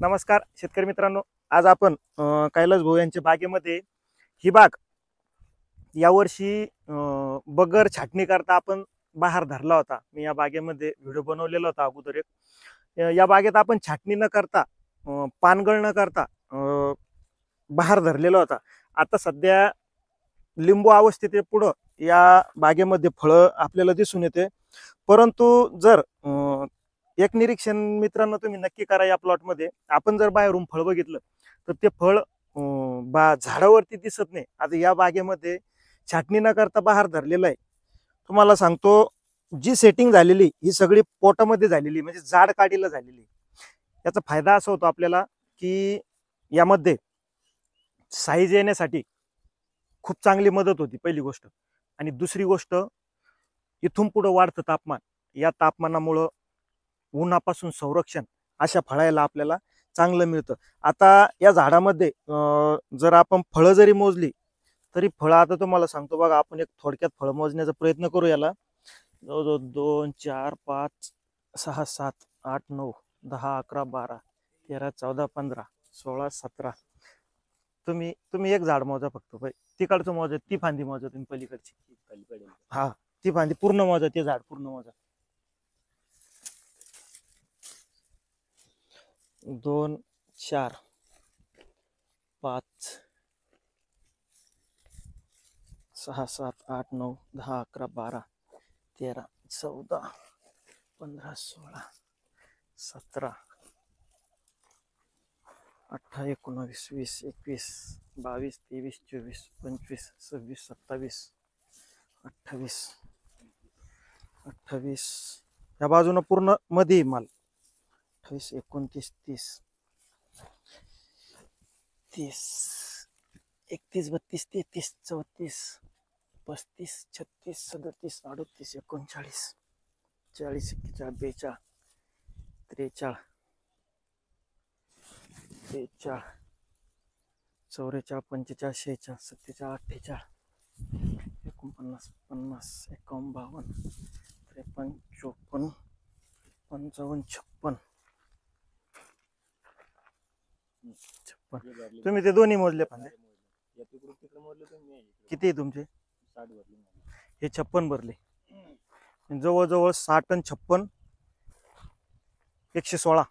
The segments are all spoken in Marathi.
नमस्कार शेतकरी मित्रांनो, आज आपण कैलास भाऊ यांच्या बागेमध्ये ही बाग यावर्षी बगर छाटणी करता आपण बहार धरला होता। मी या बागेमध्ये व्हिडिओ बनवलेला होता अगोदर एक। या बागेत आपण छाटणी न करता पानगळ न करता बहार धरलेला होता। आता सध्या लिंबू अवस्थेत पुढे या बागेमध्ये फळं आपल्याला दिसून येते। परंतु जर एक निरीक्षण मित्रांनो तुम्ही नक्की करा, या प्लॉट मध्ये आपण जर बाहेरून फळ बघितलं तर ते फळ झाडावरती दिसत नाही। आता या बागेमध्ये छाटणी न करता बहार धरलेला आहे। तुम्हाला सांगतो, जी सेटिंग झालेली ही सगळी पोटामध्ये झालेली, म्हणजे जाड काढीला झालेली। याचा फायदा असा होतो आपल्याला की यामध्ये साईज येण्यासाठी खूप चांगली मदत होती पहिली गोष्ट। आणि दुसरी गोष्ट, इथून पुढे वाढतं तापमान, या तापमानामुळे उन्हापासून संरक्षण अशा फळाला आपल्याला चांगलं मिळतं। आता या झाडामध्ये जर आपण फळं जरी मोजली तरी फळं, आता तुम्हाला सांगतो बघा, आपण एक थोडक्यात फळं मोजण्याचा प्रयत्न करू। याला जवळजवळ 2 4 5 6 7 8 9 10 11 12 13 14 15 16 17 तुम्ही एक झाड मोजा फक्त भाई, तिकडचं मोजा, ती फांदी मोजा तुम्ही पलीकडची। हा, ती फांदी पूर्ण मोजा, ते झाड पूर्ण मोजा। 2 4 5 6 7 8 9 10 11 12 13 14 15 16 17 18 19 20 21 22 23 24 25 26 27 28 28 या बाजूने पूर्ण मध्ये माल 28 29 30 30 31 32 33 34 35 36 37 38 39 40 41 42 43 44 45 46 47 48 49 50 51 52 53 54 56 तुम्ही ते दोन्ही मोजले फांदे किती तुमचे? 60 भरले, हे 56 भरले। जवळजवळ 60 आणि 56 116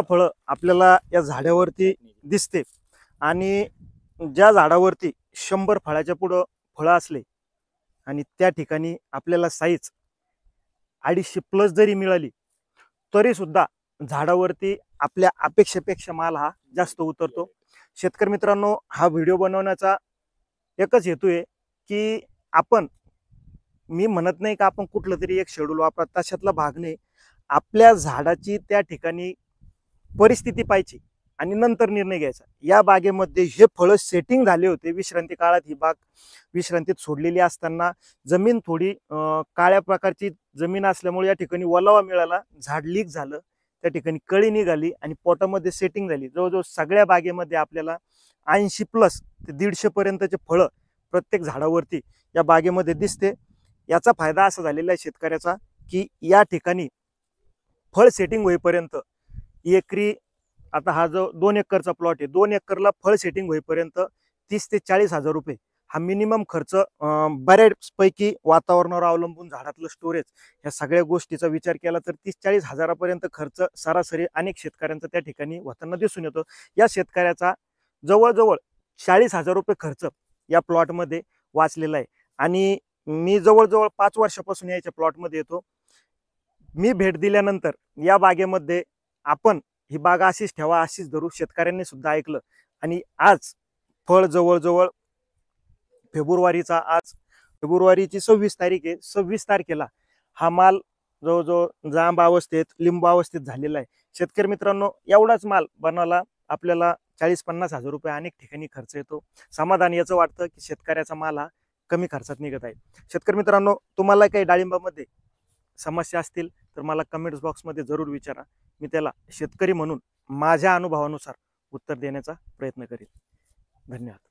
फळं आपल्याला या झाडावरती दिसते। आणि ज्या झाडावरती 100 फळाच्या पुढे फळं असले आणि त्या ठिकाणी आपल्याला साईज 250 प्लस जरी मिळाली तरी सुद्धा झाडावरती आपल्या अपेक्षेपेक्षा माल हा जास्त उतरतो। शेतकरी मित्रांनो, हा व्हिडिओ बनवण्याचा एकच हेतू आहे की आपण, मी म्हणत नाही का आपण कुठलं तरी एक शेड्यूल वापरा, तशातला भाग नाही। आपल्या झाडाची त्या ठिकाणी परिस्थिती पाहिजे आणि नंतर निर्णय घ्यायचा। या बागेमध्ये हे फळं सेटिंग झाले होते विश्रांती काळात। ही बाग विश्रांतीत सोडलेली असताना जमीन थोडी काळ्या प्रकारची जमीन असल्यामुळे या ठिकाणी ओलावा मिळाला, झाड लीक झालं, त्या ठिकाणी कळी निघाली आणि पोटामध्ये सेटिंग झाली। जवळजवळ सगळ्या बागेमध्ये आपल्याला 80 प्लस ते 150 पर्यंतचे फळं प्रत्येक झाडावरती या बागेमध्ये दिसते। याचा फायदा असा झालेला आहे शेतकऱ्याचा की या ठिकाणी फळ सेटिंग होईपर्यंत एकरी, आता हा जो 2 एकरचा प्लॉट आहे, 2 एकरला फळ सेटिंग होईपर्यंत 30 ते 40 हजार रुपये हा मिनिमम खर्च, बऱ्याचपैकी वातावरणावर अवलंबून झाडातलं स्टोरेज, या सगळ्या गोष्टीचा विचार केला तर 30-40 हजारापर्यंत खर्च सरासरी अनेक शेतकऱ्यांचा त्या ठिकाणी होताना दिसून येतो। या शेतकऱ्याचा जवळजवळ 40 हजार रुपये खर्च या प्लॉटमध्ये वाचलेला आहे। आणि मी जवळजवळ 5 वर्षापासून याच्या प्लॉटमध्ये येतो। मी भेट दिल्यानंतर या बागेमध्ये आपण ही बाग अशीच ठेवा, अशीच धरू, शेतकऱ्यांनी सुद्धा ऐकलं। आणि आज फळ जवळजवळ आज फेब्रुवारीची 26 तारीख आहे। 26 तारखेला हा माल जवळजवळ जांब अवस्थेत, लिंबू अवस्थेत झालेला आहे। शेतकरी मित्रांनो, एवढाच माल बनवायला आपल्याला 40-50 हजार रुपये अनेक ठिकाणी खर्च येतो। समाधान याचं वाटतं की शेतकऱ्याचा माल हा कमी खर्चात निघत आहे। शेतकरी मित्रांनो, तुम्हाला काही डाळिंबामध्ये समस्या असतील तर मला कमेंट्स बॉक्समध्ये जरूर विचारा। मी त्याला शेतकरी म्हणून माझ्या अनुभवानुसार उत्तर देण्याचा प्रयत्न करेन। धन्यवाद।